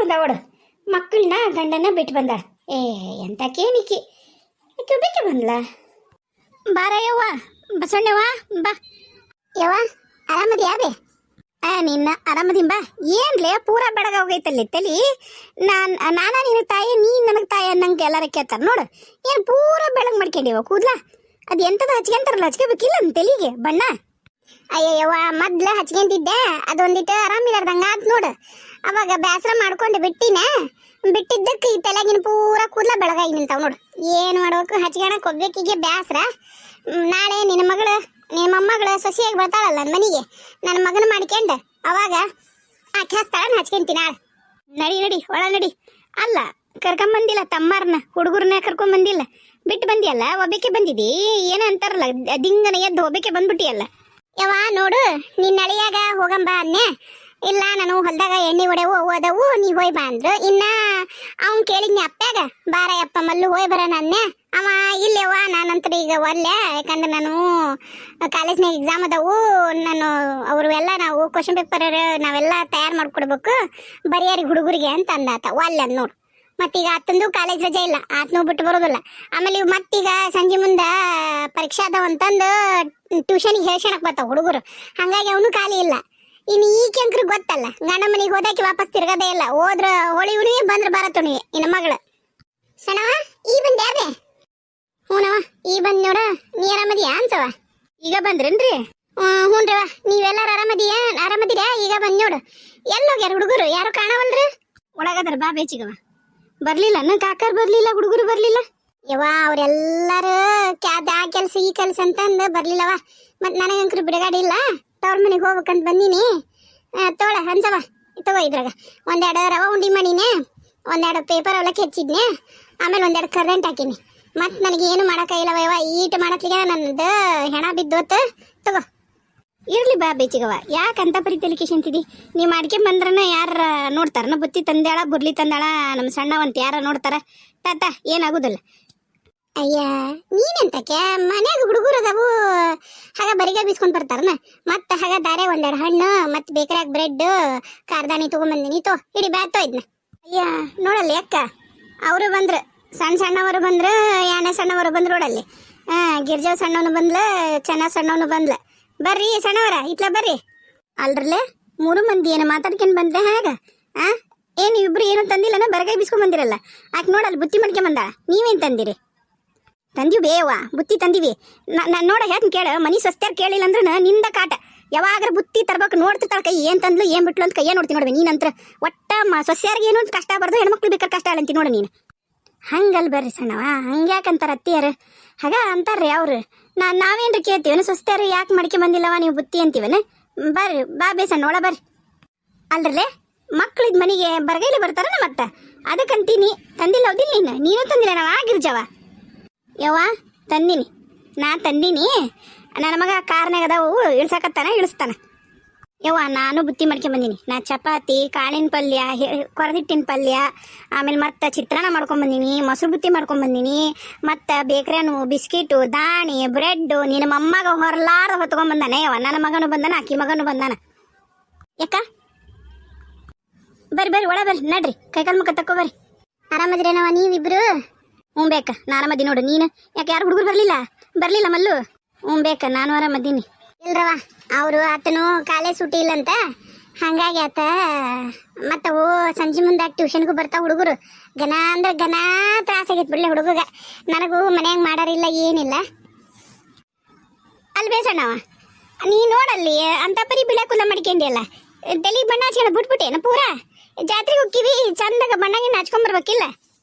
ಬಂದ ಅವಳು ಮಕ್ಕಳನ್ನ ಗಂಡನ ಬಿಟ್ಟು ಬಂದಾಳ. ಎಂತಕೇನಿಕಿ ಆಕೆ ಒಬ್ಬಕ್ಕೆ ಬಂದ್ಲ. ಬಾರ ಯವ್ವ ಬಸವಣ್ಣವ್ವ ಬಾ. ಯವ್ವ ಆರಾಮದಿ ಯಾವೇ? ನಿನ್ನ ಆರಾಮದಿ ಬಾ. ಏನ್ಲೇ ಪೂರಾ ಬೆಳಗ ಹೋಗೈತಲ್ಲಿ ತಲಿ. ನಾನ ನಿನಗೆ ತಾಯಿ ನೀ ನನಗೆ ತಾಯಿ ಅನ್ನಂಗೆ ಎಲ್ಲಾರ ಕೇಳ್ತಾರ ನೋಡು. ಏನು ಪೂರಾ ಬೆಳಗ್ಗೆ ಮಾಡ್ಕೊಂಡಿವ ಕೂದ್ಲ? ಅದು ಎಂಥದ್ದು ಹಚ್ಕೊಂತಾರಲ್ಲ ಹಚ್ಕೋಬೇಕಿಲ್ಲ ನಮ್ಮ ತಲೆಗೆ ಬಣ್ಣ. ಅಯ್ಯವ್ವ ಮೊದ್ಲ ಹಚ್ಕೊಂತಿದ್ದೆ, ಅದೊಂದಿಟ್ಟು ಆರಾಮಿಲ್ಲಾರ್ದಂಗ ಆತ್ ನೋಡು. ಅವಾಗ ಬೇಸರ ಮಾಡ್ಕೊಂಡು ಬಿಟ್ಟಿದ್ದಕ್ಕೆ ಈ ತಲೆಗಿನ ಪೂರಾ ಕೂದಲ ಬೆಳಗಾಗಿ ನಿಂತಾವ್ ನೋಡು. ಏನು ಮಾಡ್ಬೇಕು, ಹಚ್ಕೊಳಕ್ ಹೋಗ್ಬೇಕೀಗ ಬೇಸರ. ನಾಳೆ ನಿನ್ನ ಮೊಮ್ಮಗಳು ಸೊಸೆಯಾಗಿ ಬರ್ತಾಳಲ್ಲ ನನ್ನ ಮನೆಗೆ, ನನ್ನ ಮಗನ ಮಾಡ್ಕೊಂಡು ಅವಾಗ ಆಕೆ ಹಚ್ತಾಳ ಹಚ್ಕೊಂತೀನಿ. ನಾಳೆ ನಡಿ ಒಳ ನಡಿ. ಅಲ್ಲ ಕರ್ಕೊಂಬಂದಿಲ್ಲ ತಮ್ಮಾರನ್ನ ಹುಡುಗರನ್ನ ಕರ್ಕೊಂಬಂದಿಲ್ಲ, ಬಿಟ್ಟು ಬಂದಿಯಲ್ಲ, ಒಬ್ಬಕ್ಕೆ ಬಂದಿದಿ. ಏನ ಅಂತಾರಲ್ಲ ದಿಂಗನ ಎದ್ದು ಒಬ್ಬಕ್ಕೆ ಬಂದ್ಬಿಟ್ಟಿಯಲ್ಲ. ಯವ್ವ ನೋಡು, ನಿನ್ನ ಅಳಿಯಾಗ ಹೋಗಂಬ ಅನ್ನೆ. ಇಲ್ಲ ನಾನು ಹೊಲ್ದಾಗ ಎಣ್ಣೆ ಹೊಡೆವು ಓದವು ನೀ ಹೋಯ್ ಬಾ ಅಂದ್ರು. ಇನ್ನ ಅವ್ನು ಕೇಳಿದ್ನಿ ಅಪ್ಪ್ಯಾಗ, ಬಾರ ಯಪ್ಪ ಮಲ್ಲು ಹೋಯ್ ಬರೋಣ ಅನ್ನೆ. ಅವ ಇಲ್ಲವ್ವ ನಾನಂತರ ಈಗ ಒಲ್ಲೆ, ಯಾಕಂದ್ರೆ ನಾನು ಕಾಲೇಜ್ನಾಗ ಎಕ್ಸಾಮ್ ಅದಾವು, ಅವ್ರೆಲ್ಲ ನಾವು ಕ್ವಶನ್ ಪೇಪರ್ ನಾವೆಲ್ಲ ತಯಾರು ಮಾಡ್ಕೊಡ್ಬೇಕು ಬರಿಯಾರಿಗೆ ಹುಡುಗರಿಗೆ ಅಂತ ಅಂದಾತ. ಒಲ್ಲೆ ಅಂದ್ ನೋಡು. ಮತ್ತೀಗ ಆತಂದು ಕಾಲೇಜ್ ರಜೆ ಇಲ್ಲ, ಆತನೂ ಬಿಟ್ಟು ಬರೋದಿಲ್ಲ. ಆಮೇಲೆ ಮತ್ತೀಗ ಸಂಜೆ ಮುಂದೆ ಪರೀಕ್ಷೆ ಅದಾವಂತಂದು ಟ್ಯೂಷನಿಗೆ ಹೇಳ್ಸಣಕ್ ಬರ್ತಾವ ಹುಡುಗರು, ಹಂಗಾಗಿ ಅವನು ಖಾಲಿ ಇಲ್ಲ. ಇನ್ನು ಈ ಕೆಂಕ್ರಿಗೆ ಗೊತ್ತಲ್ಲ, ಗಂಡ ಮನೆಗೆ ಹೋದಾಕಿ ವಾಪಸ್ ತಿರ್ಗದೇ ಇಲ್ಲ. ಹೋದ್ರ ಹೋಳಿ ಹುಣಿವಿ ಬಂದ್ರೆ ಬರತ್ತುಣಿವಿ ಇನ್ನ ಮಗಳು. ಸಣ್ಣವ ಈ ಬಂದೆ ಯಾವೇ? ಹ್ಞೂನವ ಈ ಬಂದ್ ನೋಡ. ನೀ ಆರಾಮದಿಯಾ ಅನ್ಸವ? ಈಗ ಬಂದ್ರೇನ್ರಿ? ಹ್ಞೂನ್ರಿವ. ನೀವೆಲ್ಲಾರು ಆರಾಮದಿರಾ? ಈಗ ಬಂದ್ ನೋಡು. ಎಲ್ಲೋಗ್ಯಾರ ಹುಡುಗರು? ಯಾರು ಕಾಣವಲ್ರಿ? ಒಳಗದ್ರ ಬಾ ಬೇಚಿಗವ. ಬರ್ಲಿಲ್ಲ ನನ್ನ ಕಾಕರ್ ಬರ್ಲಿಲ್ಲ, ಹುಡುಗರು ಬರ್ಲಿಲ್ಲ. ಯವ್ವ ಅವ್ರೆಲ್ಲಾರು ಆ ಕೆಲ್ಸ ಈ ಕೆಲ್ಸ ಅಂತಂದು ಬರ್ಲಿಲ್ಲವ. ಮತ್ ನನಗಂಕ್ರು ಬಿಡುಗಾಡಿ ಇಲ್ಲ, ತವ್ರ ಮನೆಗೆ ಹೋಗ್ಬೇಕಂತ ಬಂದೀನಿ. ತೋಳ ಹಂಸವ ತಗೋ. ಇದ್ರಾಗ ಒಂದೆರಡು ರವೆ ಉಂಡಿ ಮಾಡೀನಿ, ಒಂದೆರಡು ಪೇಪರ್ ಅವಲಕ್ಕಿ ಹೆಚ್ಚಿದ್ನೆ, ಆಮೇಲೆ ಒಂದೆರಡು ಕರೆಂಟ್ ಹಾಕೀನಿ. ಮತ್ ನನಗೆ ಏನು ಮಾಡಕ್ಕಾಗಿಲ್ಲವ ಯವ್ವ, ಈಟ್ ಮಾಡತ್ಲಿಗೆ ನನ್ನದು ಹೆಣ ಬಿದ್ದೋತ್. ತಗೋ ಇರ್ಲಿ ಬಾ ಬೇಚಿಗವ. ಯಾಕಂತ ಪರಿ ತಲಿಕೇಶಂತಿದಿ? ನೀವು ಮಾಡ್ಕೊಂಡ್ ಬಂದ್ರನ ಯಾರ ನೋಡ್ತಾರ? ಬುತ್ತಿ ತಂದಾಳ ಬುರ್ಲಿ ತಂದಾಳ ನಮ್ಮ ಸಣ್ಣವಂತ ಯಾರ ನೋಡ್ತಾರ? ತಾತ ಏನಾಗುದಿಲ್ಲ. ಅಯ್ಯ ನೀನೆಂತಕ್ಕೆ ಮನ್ಯಾಗ ಹುಡುಗರು ಅದಾವು, ಹಾಗ ಬರಿಗ ಬೀಸ್ಕೊಂಡ್ ಬರ್ತಾರನ. ಮತ್ತ ಹಾಗ ದಾರೆ ಒಂದೆರಡು ಹಣ್ಣು ಮತ್ ಬೇಕರಿಯಾಗ ಬ್ರೆಡ್ ಕಾರ್ದಾಣಿ ತಗೊಂಬಂದಿನಿ. ಇಡಿ ಬ್ಯಾತೋ ಇದ್ನ. ಅಯ್ಯ ನೋಡಲ್ಲಿ ಅಕ್ಕ ಅವರು ಬಂದ್ರು, ಸಣ್ಣವರು ಬಂದ್ರು, ಯಾನೆ ಸಣ್ಣವರು ಬಂದ್ರು ನೋಡಲ್ಲಿ. ಗಿರ್ಜಾ ಸಣ್ಣವನು ಬಂದ್ಲ, ಚೆನ್ನ ಸಣ್ಣವನು ಬಂದ್ಲ. ಬರ್ರಿ ಸಣ್ಣವರ ಇತ್ಲ ಬರ್ರಿ. ಅಲ್ರಲ್ಲೇ 3 ಮಂದಿ ಏನು ಮಾತಾಡ್ಕೊಂಡ್ ಬಂದ್ರೆ ಹೇಗ? ಏನು ಇಬ್ರು ಏನು ತಂದಿಲ್ಲನ? ಬರಗಾಯಿ ಬಿಸ್ಕೊಂಡ್ ಬಂದಿರಲ್ಲ. ಆಕೆ ನೋಡಲ್ಲಿ ಬುತ್ತಿ ಮಾಡ್ಕೊಂಡ್ ಬಂದಾಳ. ನೀವೇನ್ ತಂದಿರಿ? ತಂದೀವಿ ಬೇವಾ ಬುತ್ತಿ ತಂದಿವಿ. ನೋಡ ಹೇಳ್ತೀನಿ ಕೇಳ, ಮನಿ ಸಸ್ತ್ಯಾರ ಕೇಳಿಲ್ಲ ಅಂದ್ರೆ ನಿಂದ ಕಾಟ. ಯಾವಾಗ್ರ ಬುತ್ತಿ ತರ್ಬೇಕು ನೋಡ್ತಿರ್ತಾಳ ಕೈ ಏನ್ ತಂದ್ಲು ಏನ್ ಬಿಟ್ಲು ಅಂತ ಕೈಯೇ ನೋಡ್ತೀನಿ ನೋಡ್ವಿ. ನೀನಂತ್ರ ಒಟ್ಟ ಸಸ್ಯಾರಿಗೆ ಏನು ಅಂತ ಕಷ್ಟ ಬರ್ದು ಹೆಣ್ಮಕ್ಳು ಬೇಕಾದ್ರೆ ಕಷ್ಟ ಅಲ್ಲಂತಿ ನೋಡು ನೀನು. ಹಂಗಲ್ ಬರ್ರಿ ಸಣ್ಣವ, ಹಂಗ್ಯಾಕಂತಾರ ಅತ್ತಿಯಾರ? ಹಾಗ ಅಂತಾರ್ರಿ ಅವ್ರು. ನಾವೇನ್ರಿ ಕೇಳ್ತೀವನ ಸಸ್ತ್ಯಾರ ಯಾಕೆ ಮಾಡ್ಕೊಂಡ್ ಬಂದಿಲ್ಲವ ನೀವು ಬುತ್ತಿ ಅಂತೀವನ? ಬರ್ರಿ ಬಾ ಬೇಸಣ್ಣ ಒಳ ಬರ್ರಿ. ಅಲ್ರಲ್ಲೇ ಮಕ್ಳಿದ್ ಮನೆಗೆ ಬರಗೈಲಿ ಬರ್ತಾರನ ಮತ್ತ ಅದಕ್ಕಂತೀನಿ. ತಂದಿಲ್ಲ ಹೌದಿಲ್ಲ ನೀನು ತಂದಿಲ್ಲ? ನಾವು ಆಗಿರ್ಜವ ಯವ್ವ ತಂದಿನಿ, ತಂದೀನಿ. ನನ್ನ ಮಗ ಕಾರ್ನಾಗ ಅದಾವು ಇಳ್ಸಾಕತ್ತಾನ, ಇಳಿಸ್ತಾನ. ಯವ್ವ ನಾನು ಬುತ್ತಿ ಮಾಡ್ಕೊಂಡ್ ಬಂದೀನಿ. ನಾ ಚಪಾತಿ, ಕಾಳಿನ ಪಲ್ಯ, ಕೊರದಿಟ್ಟಿನ ಪಲ್ಯ, ಆಮೇಲೆ ಮತ್ತೆ ಚಿತ್ರಾನ್ನ ಮಾಡ್ಕೊಂಡ್ ಬಂದೀನಿ, ಮೊಸರು ಬುತ್ತಿ ಮಾಡ್ಕೊಂಡ್ ಬಂದೀನಿ, ಮತ್ತೆ ಬೇಕ್ರಿಯನ್ನು ಬಿಸ್ಕಿಟು, ದಾಣಿ, ಬ್ರೆಡ್. ನಿನ್ನ ಮೊಮ್ಮಗ ಹೊರಲಾರ ಹೊತ್ಕೊಂಡ್ ಬಂದಾನೆ ಯವ್ವ. ನನ್ನ ಮಗನು ಬಂದಾನ, ಆಕಿ ಮಗನು ಬಂದಾನ. ಯಾಕ ಬರ್ರಿ ಒಳ ಬರ್ರಿ, ನಡ್ರಿ ಕೈಕಾಲು ಮುಖ ತಕ್ಕೋ ಬರ್ರಿ. ಆರಾಮದ್ರೇನವ ನೀವಿಬ್ರು? ಹ್ಞೂ ಬೇಕ ನಾ ಆರಾಮದಿ ನೋಡು. ನೀನು ಯಾಕೆ ಯಾರು ಹುಡುಗರು ಬರ್ಲಿಲ್ಲ ಮಲ್ಲು? ಹ್ಞೂ ಬೇಕ ನಾನು ಆರಾಮದೀನಿ. ಇಲ್ರವ ಅವರು ಆತನು ಕಾಲೇಜ್ ಸೂಟಿ ಇಲ್ಲಂತ, ಹಂಗಾಗಿ ಆತ ಮತ್ತವು ಸಂಜೆ ಮುಂದೆ ಟ್ಯೂಷನ್ಗೂ ಬರ್ತಾವ ಹುಡುಗರು. ಘನ ಅಂದ್ರೆ ಘನ ತ್ರಾಸಾಗೈತೆ ಬಿಡ್ಲೆ ಹುಡುಗ. ನನಗೂ ಮನ್ಯಾಗ ಮಾಡಾರಿಲ್ಲ ಏನಿಲ್ಲ. ಅಲ್ಲಿ ಬೇಸಣ್ಣವ ನೀ ನೋಡಲ್ಲಿ ಅಂತ ಪರಿ ಬಿಳೆ ಕುಲ್ಲ ಮಾಡ್ಕೊಂಡಿಯಲ್ಲ, ತಲೆಗೆ ಬಣ್ಣ ಹಚ್ಕೊಂಡು ಬಿಟ್ಬಿಟ್ಟೇನ ಪೂರಾ? ಜಾತ್ರೆಗೆ ಹೋಗ್ತೀವಿ ಚಂದಾಗ ಬಣ್ಣಗಿನ್ನ ಹಚ್ಕೊಂಬರ್ಬೇಕಿಲ್ಲ?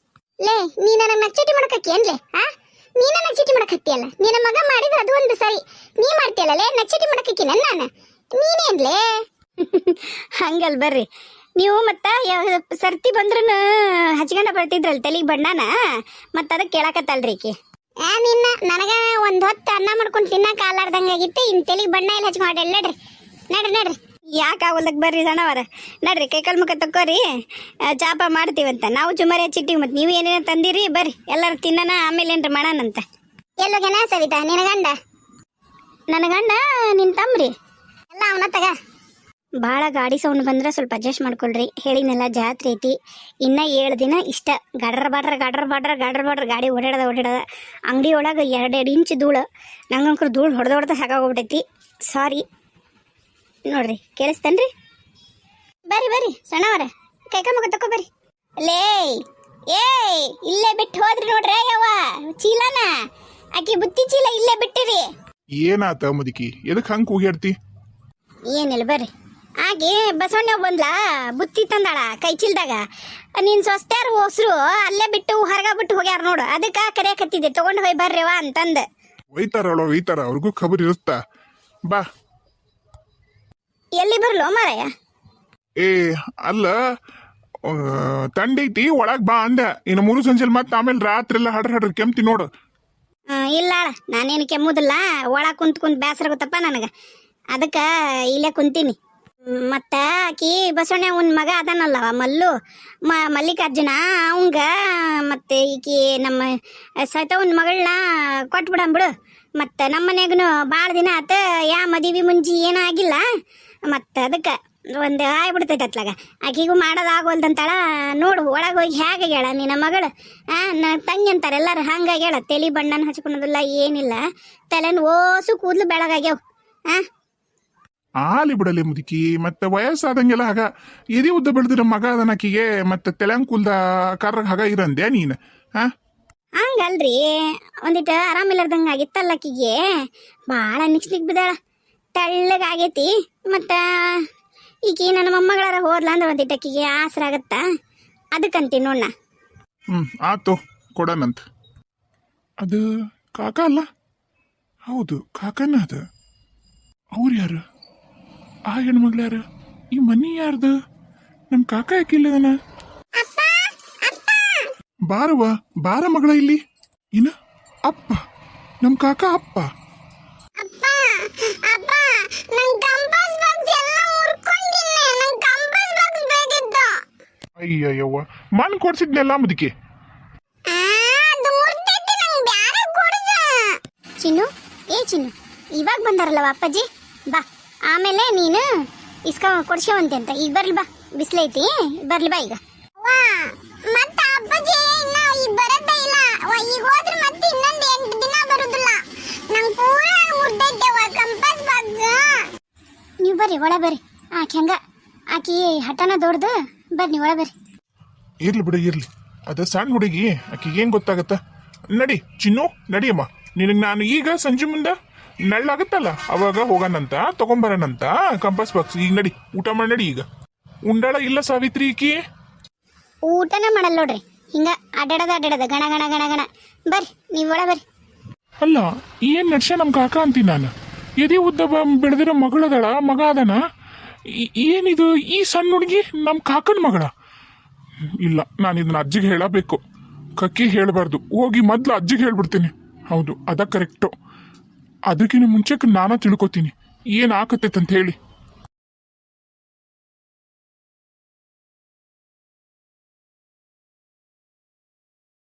ಲೇ ನೀ ನನಗೆ ನಚ್ಚಟಿ ಮಾಡಕೇನ್ಲೆ? ನೀ ನನಗೆ ಚೀಟಿ ಮಾಡಕತ್ತಿಯಲ್ಲ. ನಿನ್ನ ಮಗ ಮಾಡಿದ್ರೆ ಅದು ಒಂದು ಸರಿ, ನೀ ಮಾಡ್ತೀಯಲ್ಲ ಲೇ ನಚ್ಚಟಿ ಮಾಡಕಿ ನಾನು. ನೀನೇನ್ಲೇ ಹಂಗಲ್ ಬರ್ರಿ ನೀವು. ಮತ್ತ ಸರ್ತಿ ಬಂದ್ರು ಹಚ್ಕೊಂಡ ಬರ್ತಿದ್ರಲ್ಲ ತಲೆಗೆ ಬಣ್ಣನ, ಮತ್ತ ಅದಕ್ಕೆ ಕೇಳಕತ್ತಲ್ರಿ ಈಕಿ. ನಿನ್ನ ನನಗ ಒಂದ್ ಹೊತ್ತು ಅನ್ನ ಮಾಡ್ಕೊಂಡು ತಿನ್ನಕ ಆಲಾರ್ದಂಗಾಗಿತ್ತು. ಇನ್ ತಲೆಗೆ ಬಣ್ಣ ಎಲ್ಲ ಹಚ್ಕೊಂಡ್ರಿ. ನಡ್ರಿ ಯಾಕೆ ಆಗೋದಕ್ಕೆ ಬರ್ರಿ ಸಣ್ಣವರ, ನಡ್ರಿ ಕೈಕಾಲು ಮುಖ ತಕ್ಕೋರಿ, ಚಾಪ ಮಾಡ್ತೀವಂತ. ನಾವು ಚುಮರಿ ಹಚ್ಚಿಟ್ಟಿವಿ, ಮತ್ತು ನೀವು ಏನೇನು ತಂದಿರಿ ಬರ್ರಿ ಎಲ್ಲರೂ ತಿನ್ನೋಣ, ಆಮೇಲೆ ಏನ್ರಿ ಮಾಡೋಣಂತ. ಎಲ್ಲೋಗ್ಯಾನ ಸವಿತಾ ನಿನ್ನ ಗಂಡ? ನನ್ನ ಗಂಡ ನಿನ್ನ ತಮ್ರಿ ಎಲ್ಲ ಅವನ ತಗ. ಭಾಳ ಗಾಡಿ ಸೌಂಡ್ ಬಂದ್ರೆ ಸ್ವಲ್ಪ ಅಡ್ಜಸ್ಟ್ ಮಾಡ್ಕೊಳ್ರಿ. ಹೇಳಿನೆಲ್ಲ ಜಾತ್ರೆ ಐತಿ, ಇನ್ನು 7 ದಿನ ಇಷ್ಟ. ಗಡ್ರ ಬಾಡ್ರ ಗಾಡಿ ಓಡಾಡದ ಅಂಗಡಿ ಒಳಗೆ 2 ಇಂಚ್ ಧೂಳು. ನಂಗಂಕರು ಧೂಳು ಹೊಡೆದ ಸಾಕಾಗೋಗ್ಬಿಟ್ಟೈತಿ. ಸಾರಿ ನೋಡ್ರಿ, ಕೇಳಿಸ್ತೇನ್ರಿ? ಬರ್ರಿ ಸಣ್ಣವರ ಕೈಕ ಮಗ ತಕೋ ಬರ್ರಿ. ಲೇ ಇಲ್ಲೇ ಬಿಟ್ಟು ಹೋದ್ರಿ ನೋಡ್ರಿ ಯವ್ವ ಚೀಲನ. ಆಕಿ ಬುತ್ತಿ ಚೀಲ ಇಲ್ಲೇ ಬಿಟ್ಟಿರಿ. ಏನಾತ ಮುದುಕಿ, ಎದಕ್ಕೆ ಹಂಗೆ ಕೂಗ್ಯಾಡ್ತಿ? ಏನಿಲ್ಲ ಬರ್ರಿ. ಹಾಗೆ ಬಸವಣ್ಣ ಬಂದ್ಲಾ, ಬುತ್ತಿ ತಂದಾಳ ಕೈ ಚೀಲ್ದಾಗ. ನೀನ್ ಸ್ವಸ್ತ್ಯಾರು ಹೊಸ್ರು ಅಲ್ಲೇ ಬಿಟ್ಟು ಹೊರಗ ಬಿಟ್ಟು ಹೋಗ್ಯಾರ ನೋಡು, ಅದಕ್ಕೆ ಕರೆಯಕತ್ತಿದ್ದೆ ತಗೊಂಡು ಹೋಗಿ ಬರ್ರಿವಾ ಅಂತಂದು. ಒಯ್ತಾರ ಅವ್ರಿಗೂ ಖಬರ್ ಇರುತ್ತಾ. ಬಾ. ಎಲ್ಲಿ ಬರ್ಲೋ ಮಾರಾಯ? ಏ ಅಲ್ಲ, ತಂಡೈತಿ ಒಳಗ್ ಬಾ ಅಂದ. ಇನ್ನು 3 ಸಂಜೆಲ್ ಮತ್ತೆ ಆಮೇಲೆ ರಾತ್ರಿ ಎಲ್ಲ ಹಡ್ರ ಕೆಮ್ತಿ ನೋಡು. ಇಲ್ಲ ನಾನೇನು ಕೆಮ್ಮುದಿಲ್ಲ, ಒಳಗೆ ಕುಂತ್ ಬೇಸರ ಗೊತ್ತಪ್ಪ ನನಗೆ, ಅದಕ್ಕೆ ಇಲ್ಲೇ ಕುಂತೀನಿ. ಮತ್ತು ಆಕಿ ಬಸವಣ್ಣ ಅವನ ಮಗ ಅದನ್ನಲ್ಲವ ಮಲ್ಲು, ಮಲ್ಲಿಕಾರ್ಜುನ ಅವಂಗ ಮತ್ತು ಈಕಿ ನಮ್ಮ ಸೈತವನ ಮಗಳನ್ನ ಕೊಟ್ಬಿಡಂಬಿಡು. ಮತ್ತು ನಮ್ಮ ಮನ್ಯಾಗೂ ಭಾಳ ದಿನ ಆತ, ಯಾ ಮದುವೆ ಮುಂಜಿ ಏನೂ ಆಗಿಲ್ಲ. ಮತ್ತು ಅದಕ್ಕೆ ಒಂದು ಆಗ್ಬಿಡ್ತೈತೆ ಅತ್ಲಾಗ. ಆಕಿಗೂ ಮಾಡೋದಾಗೋಲ್ದಂತಾಳ ನೋಡು. ಒಳಗೆ ಹೋಗಿ ಹೇಗೆ ಹೇಳ ನಿನ್ನ ಮಗಳು? ನನ್ನ ತಂಗಿ ಅಂತಾರೆ ಎಲ್ಲರೂ ಹಂಗಾಗಿ ಹೇಳ. ತಲೆ ಬಣ್ಣನ ಹಚ್ಕೊಳೋದಿಲ್ಲ, ಏನಿಲ್ಲ. ತಲೆನ ಓಸು ಕೂದಲು ಬೆಳಗಾಗ್ಯಾವ. ಆಲಿ ಬಿಡಲಿ ಮುದುಕಿ, ಮತ್ತೆ ವಯಸ್ಸಾದಂಗೆಲ್ಲ ಹಾಗ ಎದಿ ಉದ್ದ ಬೆಳೆದಿರೋ ಮಗ ಅದನ್ನ ಆಕಿಗೆ, ಮತ್ತೆ ತೆಲಂಗ್ ಕುಲ್ದ ಕರ್ರಗ ಹಾಗ ಇರಂದೆ ನೀನು? ಹಂಗಲ್ರಿ, ಒಂದಿಟ್ಟು ಆರಾಮಿಲ್ಲಾರ್ದಂಗೆ ಆಗಿತ್ತಲ್ಲ ಆಕಿಗೆ. ಭಾಳ ನಿಕ್ಸ್ಲಿಕ್ ಬಿದ್ದಾಳ, ತೆಳ್ಳಗಾಗೈತಿ. ಮತ್ತು ಈಕಿ ನನ್ನ ಮೊಮ್ಮಗಳಾರ ಹೋದ್ಲ ಅಂದ್ರೆ ಒಂದಿಟ್ಟು ಆಕಿಗೆ ಆಸರ ಆಗತ್ತಾ, ಅದಕ್ಕಂತೀನಿ ನೋಡ. ಆತು ಕೊಡನಂತ. ಅದು ಕಾಕ ಅಲ್ಲ? ಹೌದು ಕಾಕನ ಅದು. ಅವ್ರು ಯಾರು? ಆ ಹೆಣ್ಮಗ್ಳು ಯಾರು? ಈ ಮನಿ ಯಾರ್ದು? ನಮ್ ಕಾಕ ಯಾಕಿಲ್ಲದನ? ಬಾರ ಮಗಳ ಇಲ್ಲಿ. ಏನ ಅಪ್ಪ? ನಮ್ ಕಾಕ ಅಪ್ಪ? ಅಯ್ಯಯ್ಯವ್ವ, ಮನ್ ಕೊಡ್ಸಿದ್ನೆಲ್ಲ ಮುದುಕಿ. ಚಿನ್ನು, ಚಿನ್ನು ಇವಾಗ ಬಂದಾರಲ್ಲವ ಅಪ್ಪಾಜಿ, ಬಾ. ಆಮೇಲೆ ನೀನು ಕೊಡ್ಸವಂತೆ ಅಂತ. ಈಗ ಬರ್ಲಿ ಬಾ, ಬಿಸಿಲೈತಿ, ಬರ್ಲಿ ಬಾ ಈಗ. ನೀವು ಬರ್ರಿ, ಒಳ ಬರ್ರಿ. ಆಕೆ ಹಂಗ ಆಕಿ ಹಠನ ದೊಡ್ದು, ಬರ್ರಿ ಒಳ ಬರ್ರಿ. ಇರ್ಲಿ ಬಿಡು ಇರ್ಲಿ, ಅದ ಸಣ್ಣ ಹುಡುಗಿ, ಆಕಿಗೆ ಏನ್ ಗೊತ್ತಾಗತ್ತ. ನಡಿ ಚಿನ್ನು, ನಡಿಯಮ್ಮ. ನಿನಗೆ ನಾನು ಈಗ ಸಂಜೆ ಮುಂದೆ ನೆಳ್ಳಾಗತ್ತಲ್ಲ ಅವಾಗ ಹೋಗೋಣಂತ, ತಗೊಂಬರೋಣಂತ ಕಂಪಾಸ್ ಬಾಕ್ಸ್. ಈಗ ನಡಿ, ಊಟ ಮಾಡಿ ನಡಿ. ಈಗ ಉಂಡಾಳ ಇಲ್ಲ ಸಾವಿತ್ರಿ ಈಕಿ? ಊಟನ ಮಾಡಲ್ಲ ನೋಡ್ರಿ, ಹಿಂಗ ಅಡ್ಡಾಡದ ಗಣ ಗಣ ಗಣ ಗಣ. ಬರ್ರಿ ನೀವು ಒಳ ಬರ್ರಿ. ಅಲ್ಲ, ಏನ್ ನಡ್ಸ ನಮ್ ಕಾಕ ಅಂತೀನಿ ನಾನು. ಎದೆ ಉದ್ದ ಬೆಳೆದಿರೋ ಮಗಳದಳ, ಮಗ ಅದನ. ಏನಿದು ಈ ಸಣ್ಣ ಹುಡುಗಿ ನಮ್ ಕಾಕನ ಮಗಳ? ಇಲ್ಲ, ನಾನು ಇದನ್ನ ಅಜ್ಜಿಗೆ ಹೇಳಬೇಕು. ಕಕ್ಕಿ ಹೇಳಬಾರ್ದು, ಹೋಗಿ ಮೊದ್ಲು ಅಜ್ಜಿಗೆ ಹೇಳ್ಬಿಡ್ತೀನಿ. ಹೌದು, ಅದ ಕರೆಕ್ಟು. ಅದಕ್ಕಿಂತ ಮುಂಚೆಕ್ಕೆ ನಾನಾ ತಿಳ್ಕೊತೀನಿ ಏನ್ ಆಕತ್ತೈತಂತ ಹೇಳಿ.